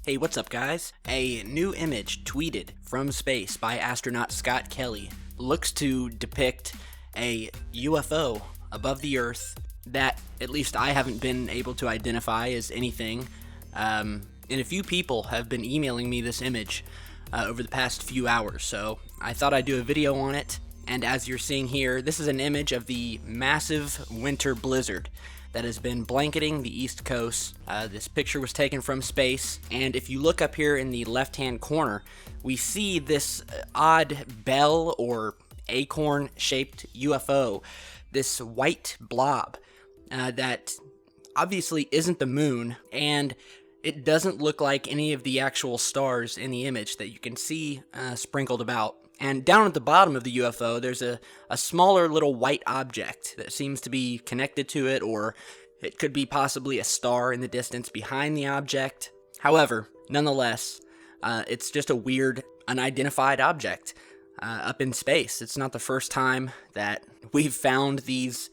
Hey, what's up guys? A new image tweeted from space by astronaut Scott Kelly looks to depict a UFO above the Earth that at least I haven't been able to identify as anything. And a few people have been emailing me this image over the past few hours, so I thought I'd do a video on it. And as you're seeing here, this is an image of the massive winter blizzard that has been blanketing the East Coast. This picture was taken from space, and if you look up here in the left-hand corner, we see this odd bell or acorn-shaped UFO, this white blob that obviously isn't the moon, and it doesn't look like any of the actual stars in the image that you can see sprinkled about. And down at the bottom of the UFO, there's a smaller little white object that seems to be connected to it, or it could be possibly a star in the distance behind the object. However, nonetheless, it's just a weird, unidentified object up in space. It's not the first time that we've found these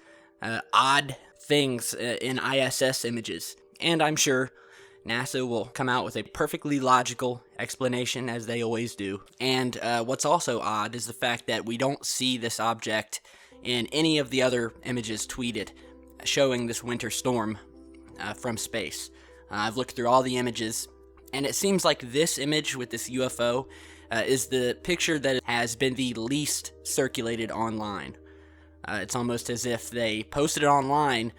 odd things in ISS images, and I'm sure NASA will come out with a perfectly logical explanation, as they always do. And what's also odd is the fact that we don't see this object in any of the other images tweeted showing this winter storm from space. I've looked through all the images, and it seems like this image with this UFO is the picture that has been the least circulated online. It's almost as if they posted it online,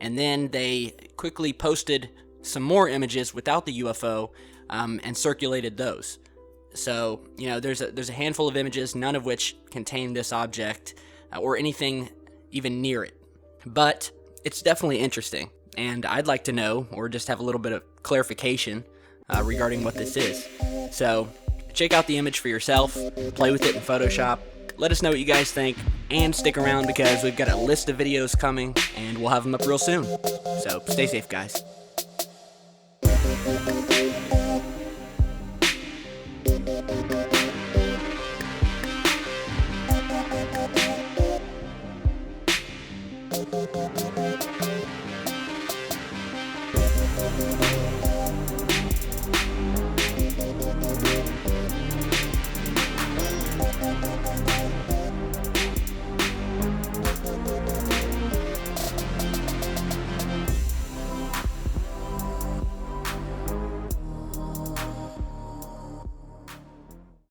and then they quickly posted some more images without the UFO and circulated those. So, you know, there's a handful of images, none of which contain this object or anything even near it. But it's definitely interesting, and I'd like to know, or just have a little bit of clarification regarding what this is. So, check out the image for yourself, play with it in Photoshop, let us know what you guys think, and stick around because we've got a list of videos coming, and we'll have them up real soon. So, stay safe, guys.